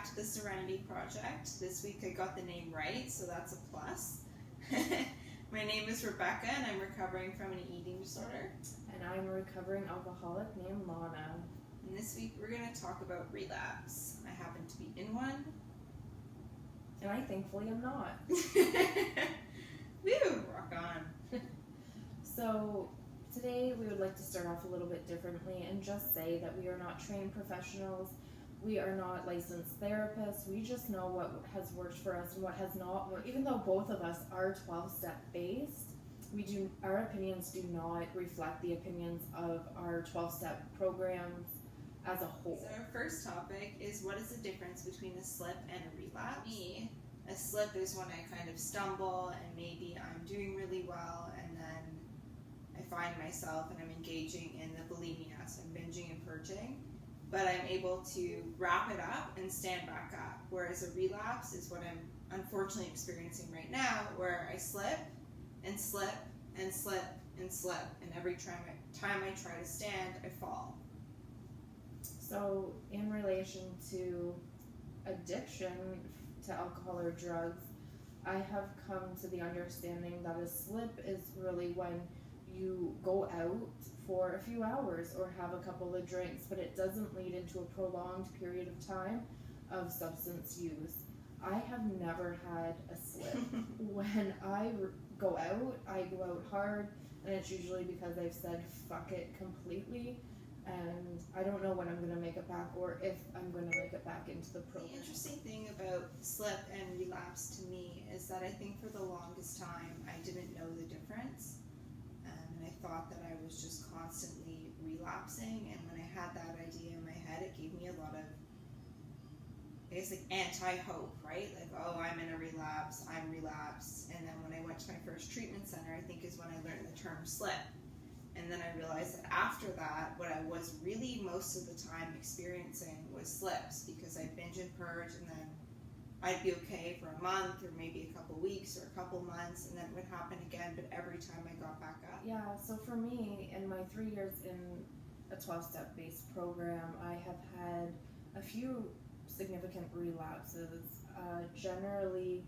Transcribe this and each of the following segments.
back to the Serenity Project. This week I got the name right, so that's a plus. My name is Rebecca and I'm recovering from an eating disorder. And I'm a recovering alcoholic named Lana. And this week we're going to talk about relapse. I happen to be in one. And I thankfully am not. Woo! Rock on. So today we would like to start off a little bit differently and just say that we are not trained professionals. We are not licensed therapists. We just know what has worked for us and what has not worked. Even though both of us are 12-step based, our opinions do not reflect the opinions of our 12-step programs as a whole. So our first topic is, what is the difference between a slip and a relapse? Me, a slip is when I kind of stumble and maybe I'm doing really well and then I find myself and I'm engaging in the bulimia, so I'm binging and purging, but I'm able to wrap it up and stand back up. Whereas a relapse is what I'm unfortunately experiencing right now, where I slip and slip and slip and slip, and every time I try to stand, I fall. So in relation to addiction to alcohol or drugs, I have come to the understanding that a slip is really when you go out for a few hours or have a couple of drinks, but it doesn't lead into a prolonged period of time of substance use. I have never had a slip. When I go out hard, and it's usually because I've said fuck it completely, and I don't know when I'm going to make it back or if I'm going to make it back into the program. The interesting thing about slip and relapse to me is that I think for the longest time I didn't know the difference. And I thought that I was just constantly relapsing, and when I had that idea in my head, it gave me a lot of, I guess, like anti-hope, right? Like, oh, I'm in a relapse, I'm relapsed. And then when I went to my first treatment center, I think is when I learned the term slip. And then I realized that after that, what I was really most of the time experiencing was slips, because I binge and purge, and then I'd be okay for a month or maybe a couple weeks or a couple months, and then it would happen again, but every time I got back up. Yeah, so for me, in my 3 years in a 12-step based program, I have had a few significant relapses. Generally,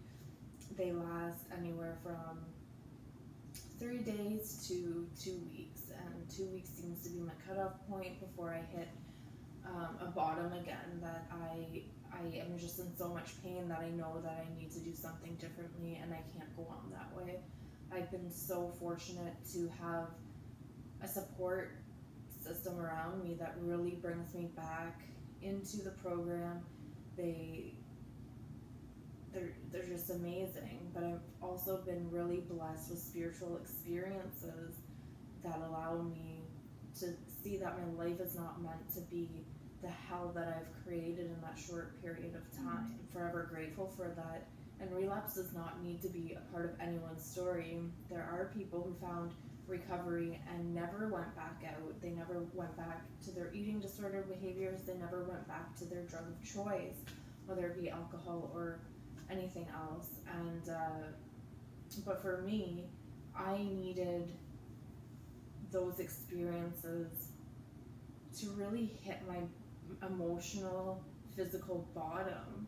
they last anywhere from 3 days to 2 weeks, and 2 weeks seems to be my cutoff point before I hit a bottom again, that I am just in so much pain that I know that I need to do something differently and I can't go on that way. I've been so fortunate to have a support system around me that really brings me back into the program. They're just amazing, but I've also been really blessed with spiritual experiences that allow me to see that my life is not meant to be the hell that I've created in that short period of time. I'm forever grateful for that. And relapse does not need to be a part of anyone's story. There are people who found recovery and never went back out. They never went back to their eating disorder behaviors. They never went back to their drug of choice, whether it be alcohol or anything else. And but for me, I needed those experiences to really hit my emotional, physical bottom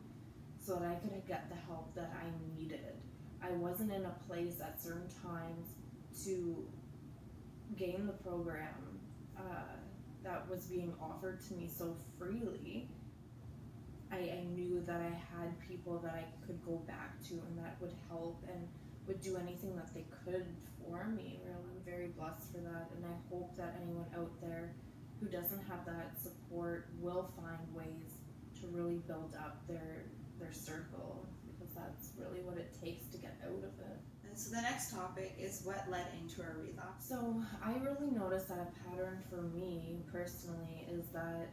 so that I could get the help that I needed. I wasn't in a place at certain times to gain the program that was being offered to me so freely. I knew that I had people that I could go back to and that would help and would do anything that they could for me. Really, I'm very blessed for that, and I hope that anyone out there who doesn't have that support will find ways to really build up their circle, because that's really what it takes to get out of it. And so the next topic is, what led into a relapse? So I really noticed that a pattern for me personally is that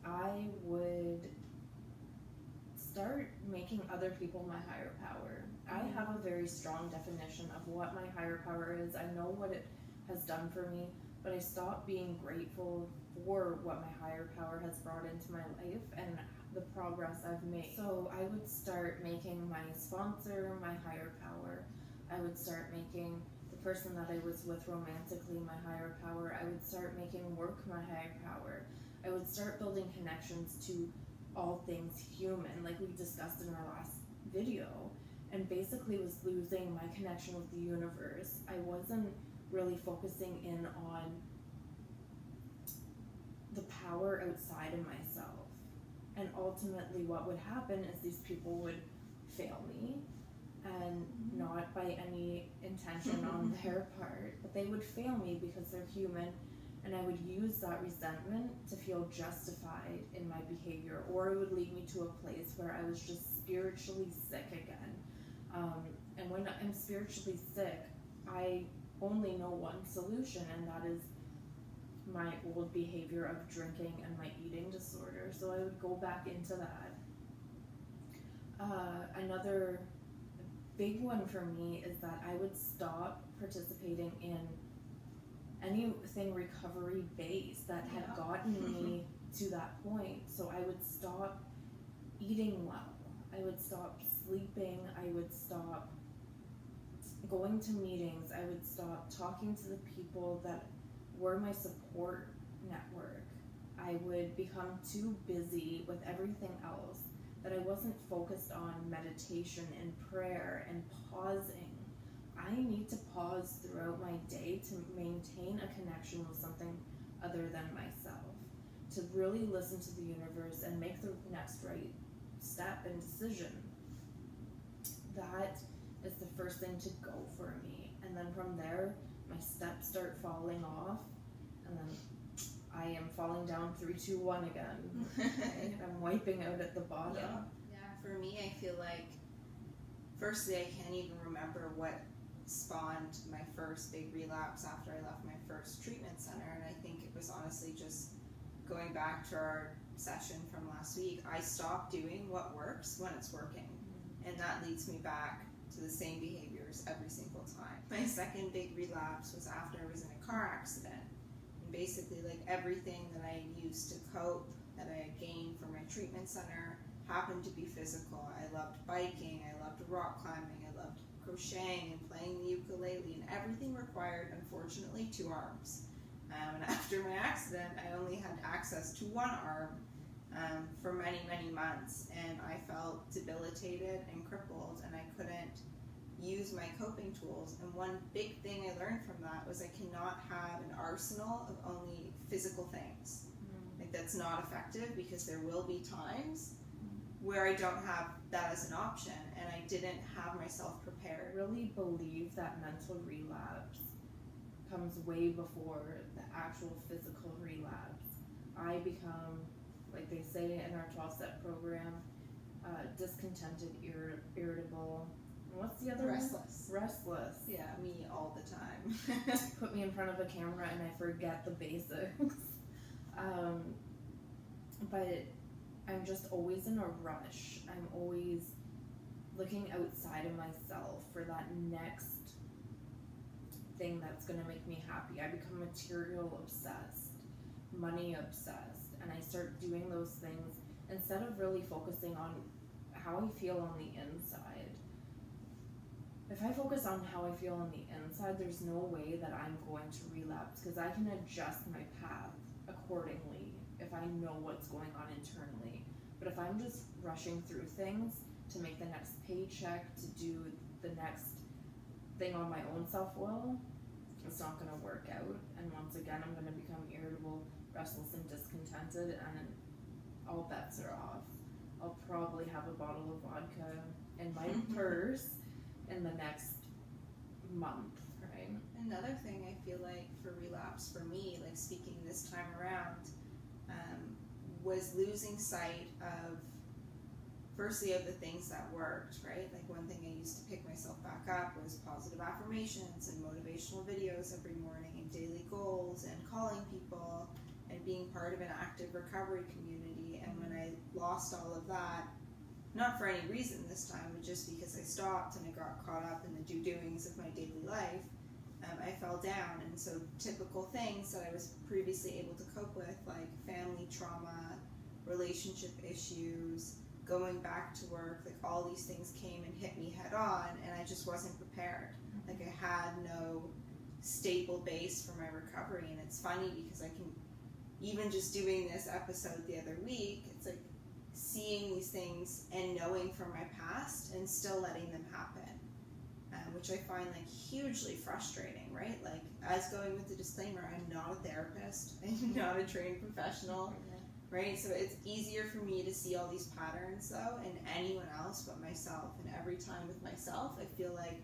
I would start making other people my higher power. I have a very strong definition of what my higher power is. I know what it has done for me, but I stopped being grateful for what my higher power has brought into my life and the progress I've made. So I would start making my sponsor my higher power. I would start making the person that I was with romantically my higher power. I would start making work my higher power. I would start building connections to all things human, like we discussed in our last video, and basically was losing my connection with the universe. I wasn't really focusing in on the power outside of myself. And ultimately what would happen is these people would fail me, and not by any intention on their part, but they would fail me because they're human, and I would use that resentment to feel justified in my behavior, or it would lead me to a place where I was just spiritually sick again. And when I'm spiritually sick, I only know one solution, and that is my old behavior of drinking and my eating disorder. So I would go back into that. Another big one for me is that I would stop participating in anything recovery based that had gotten me to that point. So I would stop eating well, I would stop sleeping, I would stop going to meetings, I would stop talking to the people that were my support network. I would become too busy with everything else that I wasn't focused on meditation and prayer and pausing. I need to pause throughout my day to maintain a connection with something other than myself, to really listen to the universe and make the next right step and decision. That is the first thing to go for me. And then from there, my steps start falling off, and then I am falling down 3, 2, 1 again. Right? I'm wiping out at the bottom. Yeah, for me, I feel like, firstly, I can't even remember what spawned my first big relapse after I left my first treatment center, and I think it was honestly just going back to our session from last week. I stopped doing what works when it's working, and that leads me back to the same behaviors every single time. My second big relapse was after I was in a car accident, and basically like everything that I used to cope, that I had gained from my treatment center, happened to be physical. I loved biking, I loved rock climbing, I loved crocheting and playing the ukulele, and everything required, unfortunately, 2 arms. And after my accident, I only had access to 1 arm for many, many months, and I felt debilitated and crippled, and I couldn't use my coping tools. And one big thing I learned from that was I cannot have an arsenal of only physical things. Like, that's not effective, because there will be times where I don't have that as an option, and I didn't have myself prepared. I really believe that mental relapse comes way before the actual physical relapse. I become, like they say in our 12-step program, discontented, irritable. And what's the other Restless. one? Restless. Yeah, me all the time. Put me in front of a camera and I forget the basics. But I'm just always in a rush. I'm always looking outside of myself for that next thing that's going to make me happy. I become material obsessed, money obsessed, and I start doing those things instead of really focusing on how I feel on the inside. If I focus on how I feel on the inside, there's no way that I'm going to relapse, because I can adjust my path accordingly if I know what's going on internally. But if I'm just rushing through things to make the next paycheck, to do the next thing on my own self-will, it's not going to work out. And once again, I'm going to become irritable, restless, and discontented, and all bets are off. I'll probably have a bottle of vodka in my purse in the next month, right? Another thing I feel like for relapse for me, like speaking this time around, was losing sight of, firstly, of the things that worked, right? Like, one thing I used to pick myself back up was positive affirmations and motivational videos every morning, and daily goals, and calling people, and being part of an active recovery community. And when I lost all of that, not for any reason this time, but just because I stopped and I got caught up in the doings of my daily life, I fell down. And so typical things that I was previously able to cope with, like family trauma, relationship issues, going back to work, like all these things came and hit me head on, and I just wasn't prepared. Like, I had no stable base for my recovery. And it's funny because I can, even just doing this episode the other week, it's like seeing these things and knowing from my past and still letting them happen, which I find like hugely frustrating, right? Like, as going with the disclaimer, I'm not a therapist, I'm not a trained professional, right? So it's easier for me to see all these patterns though in anyone else but myself, and every time with myself I feel like,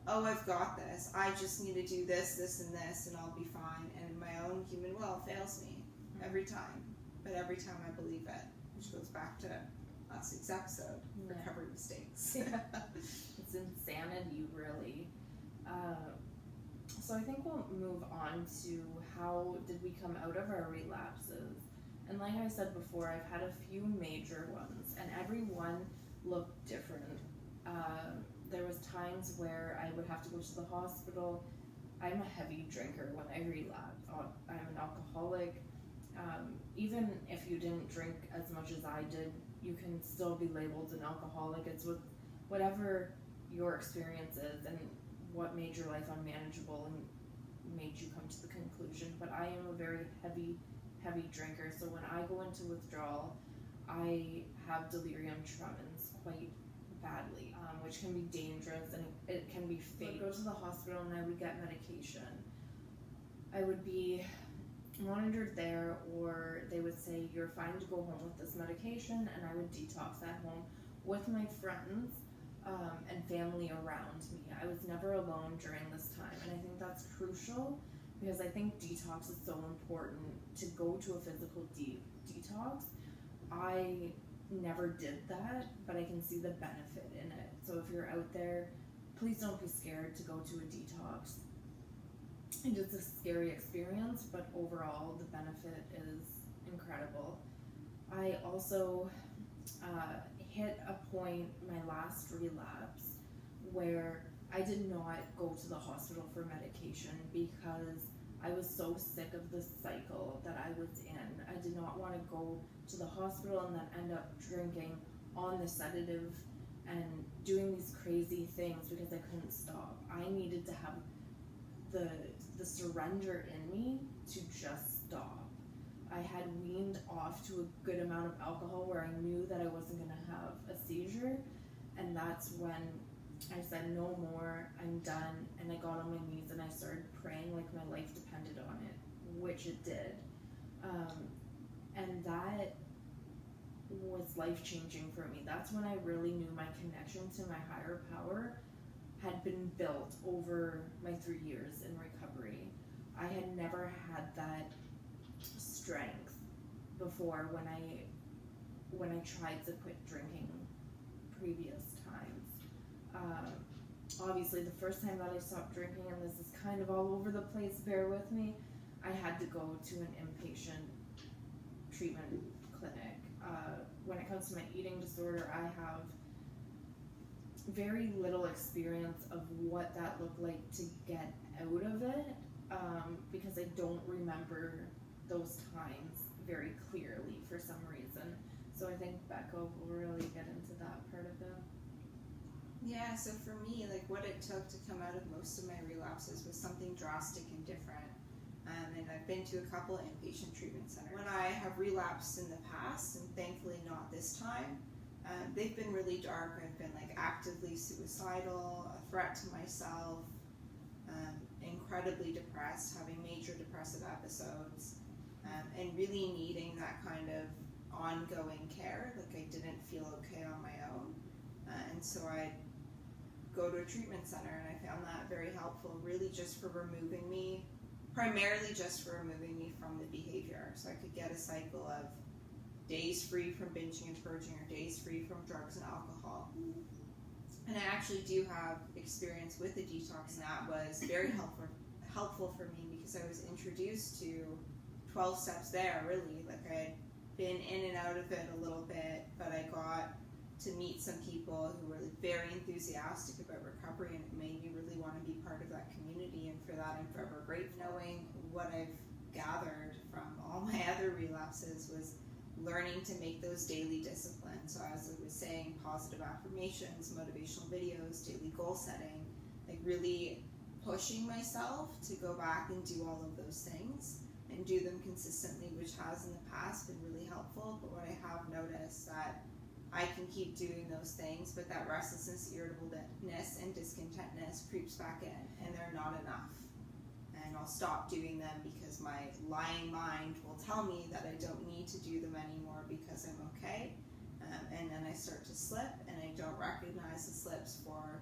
oh, I've got this, I just need to do this, this, and this, and I'll be fine. And my own human will fails me every time, but every time I believe it, which goes back to last week's episode, recovery mistakes. It's insanity, really. So I think we'll move on to how did we come out of our relapses. And like I said before, I've had a few major ones, and every one looked different. There was times where I would have to go to the hospital. I'm a heavy drinker when I relapse. I'm an alcoholic. Even if you didn't drink as much as I did, you can still be labeled an alcoholic. It's with whatever your experience is and what made your life unmanageable and made you come to the conclusion. But I am a very heavy drinker, so when I go into withdrawal, I have delirium tremens quite badly, which can be dangerous and it can be fake. I would go to the hospital and I would get medication. I would be monitored there, or they would say you're fine to go home with this medication, and I would detox at home with my friends and family around me. I was never alone during this time, and I think that's crucial because I think detox is so important to go to a physical detox. I never did that, but I can see the benefit in it. So if you're out there, please don't be scared to go to a detox. It's a scary experience, but overall the benefit is incredible. I also hit a point, my last relapse, where I did not go to the hospital for medication because I was so sick of the cycle that I was in. I did not want to go to the hospital and then end up drinking on the sedative and doing these crazy things because I couldn't stop. I needed to have the surrender in me to just stop. I had weaned off to a good amount of alcohol where I knew that I wasn't going to have a seizure, and that's when I said no more, I'm done, and I got on my knees and I started praying like my life depended on it, which it did. And that was life-changing for me. That's when I really knew my connection to my higher power had been built over my 3 years in recovery. I had never had that strength before when I tried to quit drinking previous times. Obviously, the first time that I stopped drinking, and this is kind of all over the place, bear with me, I had to go to an inpatient treatment clinic. When it comes to my eating disorder, I have very little experience of what that looked like to get out of it, because I don't remember those times very clearly for some reason. So I think Becca will really get into that part of it. Yeah, so for me, like, what it took to come out of most of my relapses was something drastic and different. And I've been to a couple of inpatient treatment centers. When I have relapsed in the past, and thankfully not this time, they've been really dark. I've been like actively suicidal, a threat to myself, incredibly depressed, having major depressive episodes, and really needing that kind of ongoing care. Like, I didn't feel okay on my own. And so I go to a treatment center, and I found that very helpful, really just for removing me, primarily just for removing me from the behavior, so I could get a cycle of days free from binging and purging, or days free from drugs and alcohol. And I actually do have experience with the detox, and that was very helpful for me because I was introduced to 12 steps there, really. Like, I had been in and out of it a little bit, but I got to meet some people who were very enthusiastic about recovery, and it made me really want to be part of that community. And for that, I'm forever grateful. Knowing what I've gathered from all my other relapses was learning to make those daily disciplines. So as I was saying, positive affirmations, motivational videos, daily goal setting, like really pushing myself to go back and do all of those things. and do them consistently, which has in the past been really helpful. But what I have noticed that I can keep doing those things, but that restlessness, irritableness, and discontentness creeps back in, and they're not enough. And I'll stop doing them because my lying mind will tell me that I don't need to do them anymore because I'm okay. And then I start to slip, and I don't recognize the slips for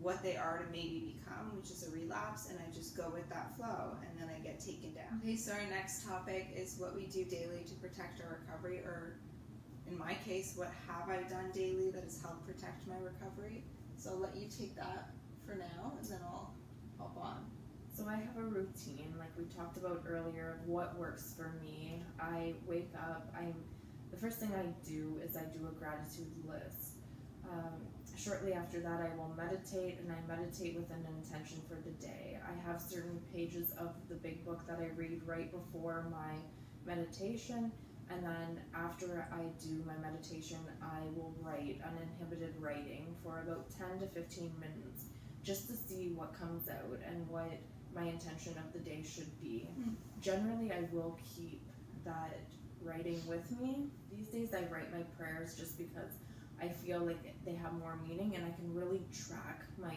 what they are to maybe become, which is a relapse, and I just go with that flow, and then I get taken down. Okay, so our next topic is what we do daily to protect our recovery, or in my case, what have I done daily that has helped protect my recovery? So I'll let you take that for now, and then I'll hop on. So I have a routine, like we talked about earlier, of what works for me. I wake up, the first thing I do is I do a gratitude list. Shortly after that, I will meditate, and I meditate with an intention for the day. I have certain pages of the big book that I read right before my meditation, and then after I do my meditation, I will write uninhibited writing for about 10 to 15 minutes, just to see what comes out and what my intention of the day should be. Generally, I will keep that writing with me. These days, I write my prayers just because I feel like they have more meaning, and I can really track my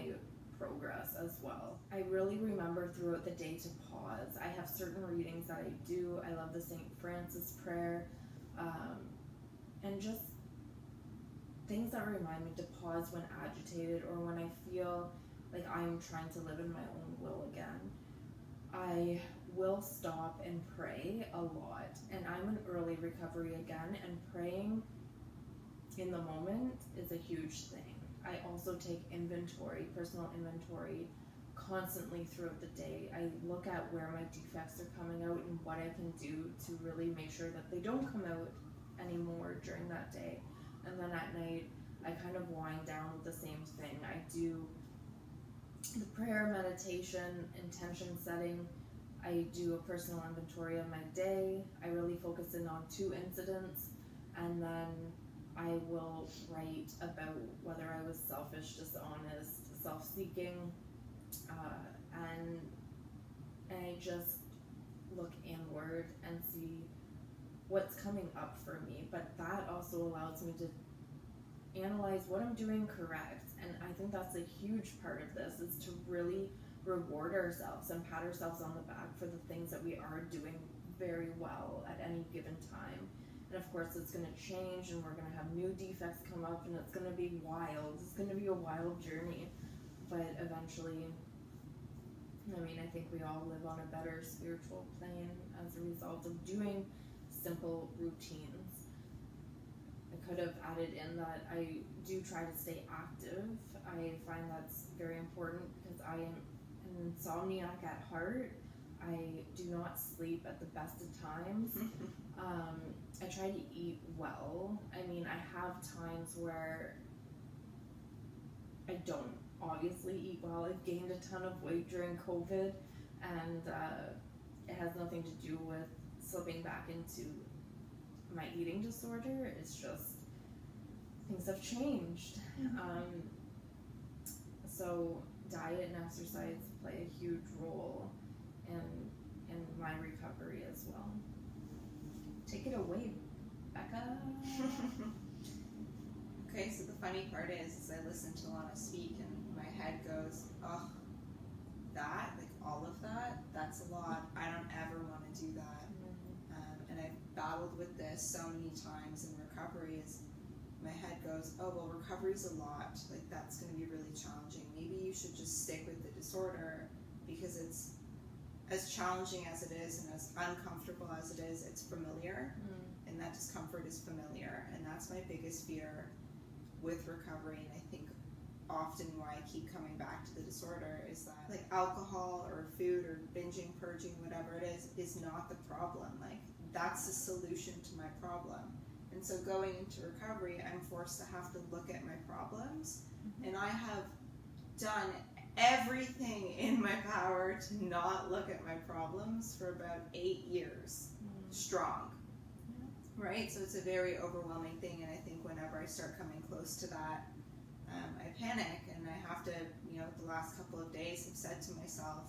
progress as well. I really remember throughout the day to pause. I have certain readings that I do. I love the St. Francis prayer, and just things that remind me to pause when agitated or when I feel like I'm trying to live in my own will again. I will stop and pray a lot, and I'm in early recovery again, and praying in the moment is a huge thing. I also take inventory, personal inventory, constantly throughout the day. I look at where my defects are coming out and what I can do to really make sure that they don't come out anymore during that day. And then at night, I kind of wind down with the same thing. I do the prayer, meditation, intention setting. I do a personal inventory of my day. I really focus in on 2 incidents, and then I will write about whether I was selfish, dishonest, self-seeking, and I just look inward and see what's coming up for me. But that also allows me to analyze what I'm doing correct, and I think that's a huge part of this, is to really reward ourselves and pat ourselves on the back for the things that we are doing very well at any given time. And of course, it's going to change, and we're going to have new defects come up, and it's going to be wild. It's going to be a wild journey. But eventually, I think we all live on a better spiritual plane as a result of doing simple routines. I could have added in that I do try to stay active. I find that's very important because I am an insomniac at heart. I do not sleep at the best of times. I try to eat well. I have times where I don't obviously eat well. I've gained a ton of weight during COVID, and it has nothing to do with slipping back into my eating disorder. It's just things have changed. So diet and exercise play a huge role in my recovery as well. Take it away, Becca. Okay, so the funny part is I listen to Lana speak, and my head goes, oh, that, like all of that, that's a lot. I don't ever want to do that. And I've battled with this so many times in recovery. Is my head goes, oh, well, recovery's a lot. Like, that's going to be really challenging. Maybe you should just stick with the disorder, because it's as challenging as it is and as uncomfortable as it is, it's familiar. And that discomfort is familiar. And that's my biggest fear with recovery. And I think often why I keep coming back to the disorder is that, like, alcohol or food or binging, purging, whatever it is not the problem. Like, that's the solution to my problem. And so going into recovery, I'm forced to have to look at my problems. And I have done everything in my power to not look at my problems for about 8 years strong. Right? So it's a very overwhelming thing, and I think whenever I start coming close to that, I panic, and I have to, the last couple of days have said to myself,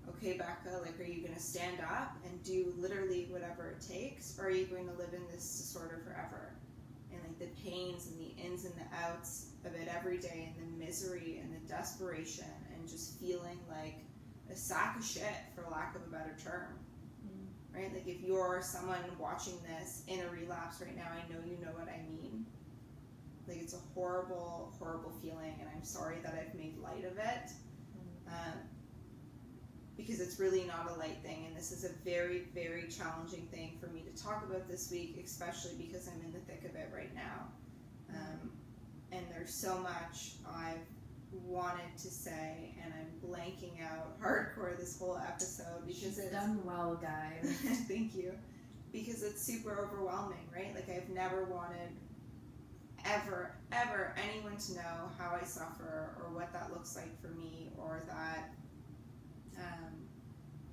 okay, Becca, like, are you going to stand up and do literally whatever it takes, or are you going to live in this disorder forever? And like the pains and the ins and the outs of it every day, and the misery and the desperation, and just feeling like a sack of shit, for lack of a better term. Right? Like, if you're someone watching this in a relapse right now, I know you know what I mean. Like, it's a horrible, horrible feeling, and I'm sorry that I've made light of it. Because it's really not a light thing, and this is a very, very challenging thing for me to talk about this week, especially because I'm in the thick of it right now. And there's so much I've wanted to say, and I'm blanking out hardcore this whole episode because it's done well, guys. Thank you. Because it's super overwhelming, right? Like, I've never wanted ever anyone to know how I suffer, or what that looks like for me, or that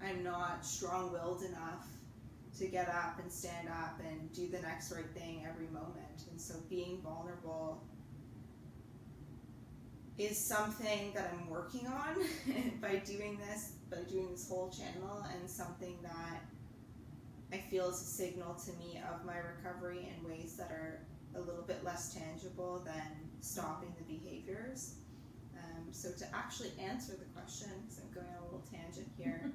I'm not strong-willed enough to get up and stand up and do the next right thing every moment. And so being vulnerable is something that I'm working on by doing this whole channel, and something that I feel is a signal to me of my recovery in ways that are a little bit less tangible than stopping the behaviors. So to actually answer the question, because I'm going on a little tangent here,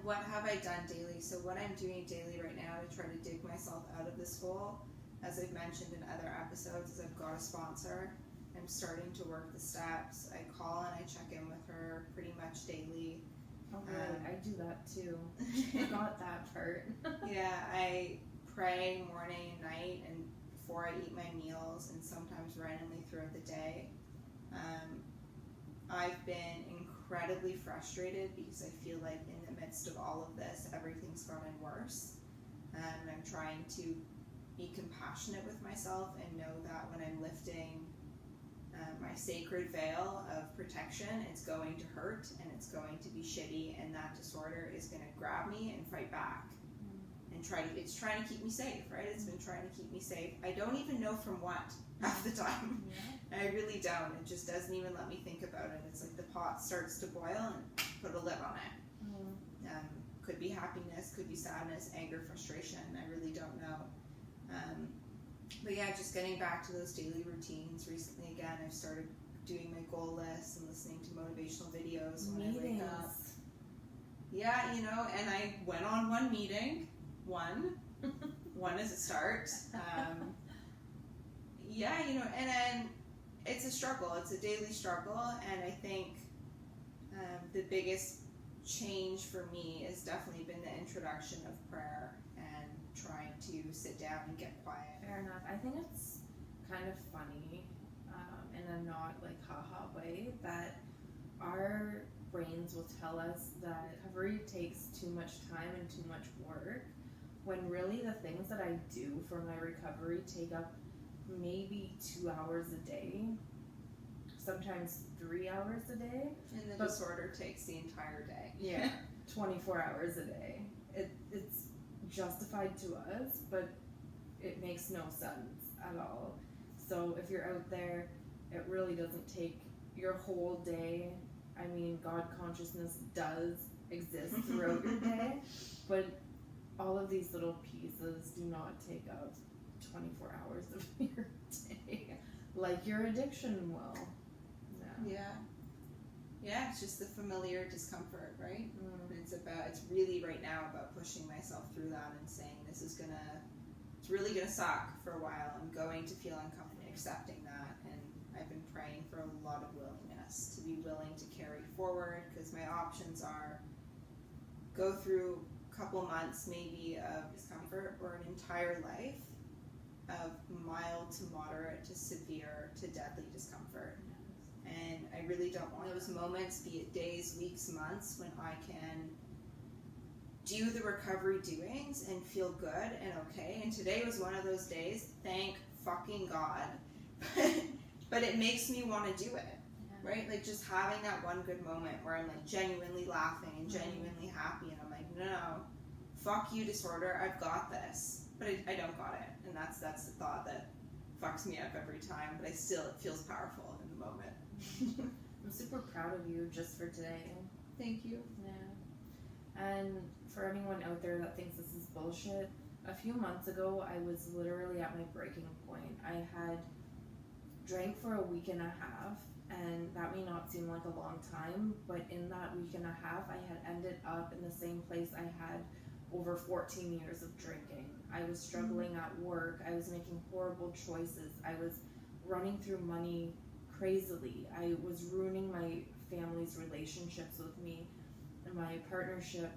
what have I done daily? So what I'm doing daily right now to try to dig myself out of this hole, as I've mentioned in other episodes, is I've got a sponsor. I'm starting to work the steps. I call and I check in with her pretty much daily. Oh, really? I do that too. I got that part. Yeah, I pray morning and night, and before I eat my meals, and sometimes randomly throughout the day. I've been incredibly frustrated because I feel like in the midst of all of this, everything's gotten worse. And I'm trying to be compassionate with myself and know that when I'm lifting my sacred veil of protection, it's going to hurt, and it's going to be shitty, and that disorder is going to grab me and fight back. And it's trying to keep me safe, right? It's been trying to keep me safe. I don't even know from what half the time. Yeah. I really don't. It just doesn't even let me think about it. It's like the pot starts to boil and put a lid on it. Could be happiness, could be sadness, anger, frustration. I really don't know. But yeah, just getting back to those daily routines. Recently, again, I've started doing my goal list and listening to motivational videos when I wake up. Yeah, and I went on one meeting. One is a start. Yeah, and then it's a struggle. It's a daily struggle, and I think the biggest change for me has definitely been the introduction of prayer and trying to sit down and get quiet. Fair enough. I think it's kind of funny, in a not like haha way, that our brains will tell us that recovery takes too much time and too much work, when really the things that I do for my recovery take up maybe 2 hours a day, sometimes 3 hours a day. And the disorder takes the entire day. Yeah, 24 hours a day. It's justified to us, but it makes no sense at all. So if you're out there, it really doesn't take your whole day. I mean, God consciousness does exist throughout your day, but all of these little pieces do not take up 24 hours of your day like your addiction will. Yeah, it's just the familiar discomfort, right? It's really right now about pushing myself through that and saying it's really gonna suck for a while. I'm going to feel uncomfortable accepting that, and I've been praying for a lot of willingness to be willing to carry forward, because my options are go through a couple months maybe of discomfort, or an entire life of mild to moderate to severe to deadly discomfort. And I really don't want those moments, be it days, weeks, months, when I can do the recovery doings and feel good and okay. And today was one of those days, thank fucking God. But it makes me want to do it, right? Like, just having that one good moment where I'm like genuinely laughing and genuinely happy, and I'm like, no, fuck you, disorder, I've got this. But I don't got it, and that's the thought that fucks me up every time, but it feels powerful in the moment. I'm super proud of you just for today. Thank you. Yeah. And for anyone out there that thinks this is bullshit, a few months ago I was literally at my breaking point. I had drank for a week and a half, and that may not seem like a long time, but in that week and a half I had ended up in the same place I had over 14 years of drinking. I was struggling at work, I was making horrible choices, I was running through money crazily, I was ruining my family's relationships with me and my partnership,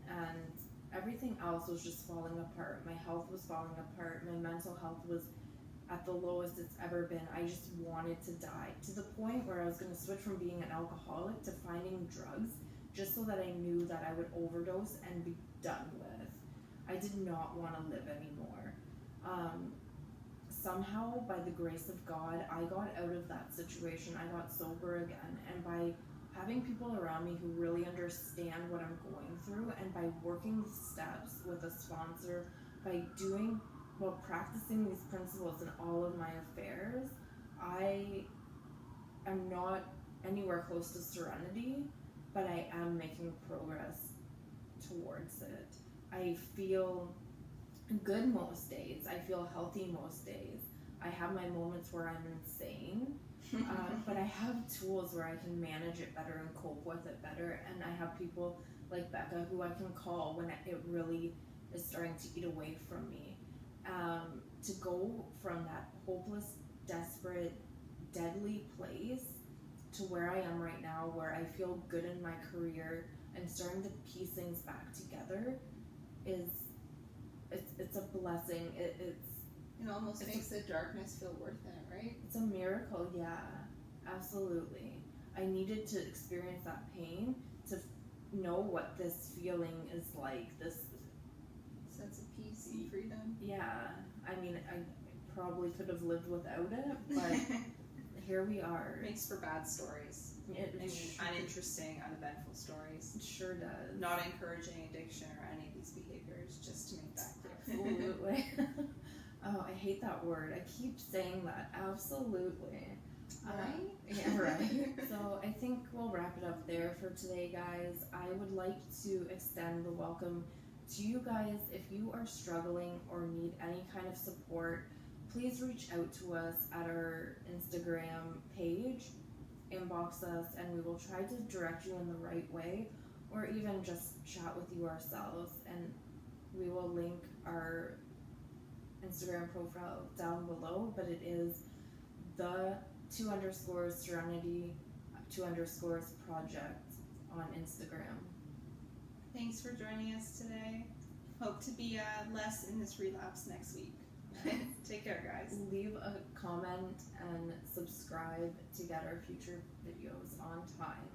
and everything else was just falling apart. My health was falling apart, my mental health was at the lowest it's ever been. I just wanted to die, to the point where I was going to switch from being an alcoholic to finding drugs just so that I knew that I would overdose and be done with. I did not want to live anymore. Somehow, by the grace of God, I got out of that situation. I got sober again, and by having people around me who really understand what I'm going through, and by working the steps with a sponsor, by practicing these principles in all of my affairs, I am not anywhere close to serenity, but I am making progress towards it. I feel good most days. I feel healthy most days. I have my moments where I'm insane, but I have tools where I can manage it better and cope with it better, and I have people like Becca who I can call when it really is starting to eat away from me. To go from that hopeless, desperate, deadly place to where I am right now, where I feel good in my career and starting to piece things back together, it's a blessing. It almost makes the darkness feel worth it, right? It's a miracle, yeah, absolutely. I needed to experience that pain to know what this feeling is like, this sense of peace and freedom. Yeah, I mean, I probably could have lived without it, but here we are. Makes for bad stories. Uninteresting, uneventful stories. It sure does. Not encouraging addiction or any of these behaviors, just to make that clear. Absolutely. Oh, I hate that word. I keep saying that. Absolutely. Right? Yeah, right. So I think we'll wrap it up there for today, guys. I would like to extend the welcome to you guys. If you are struggling or need any kind of support, please reach out to us at our Instagram page, inbox us, and we will try to direct you in the right way, or even just chat with you ourselves, and we will link our Instagram profile down below, but it is the _serenity _project on Instagram. Thanks for joining us today. Hope to be less in this relapse next week. Take care, guys. Leave a comment and subscribe to get our future videos on time.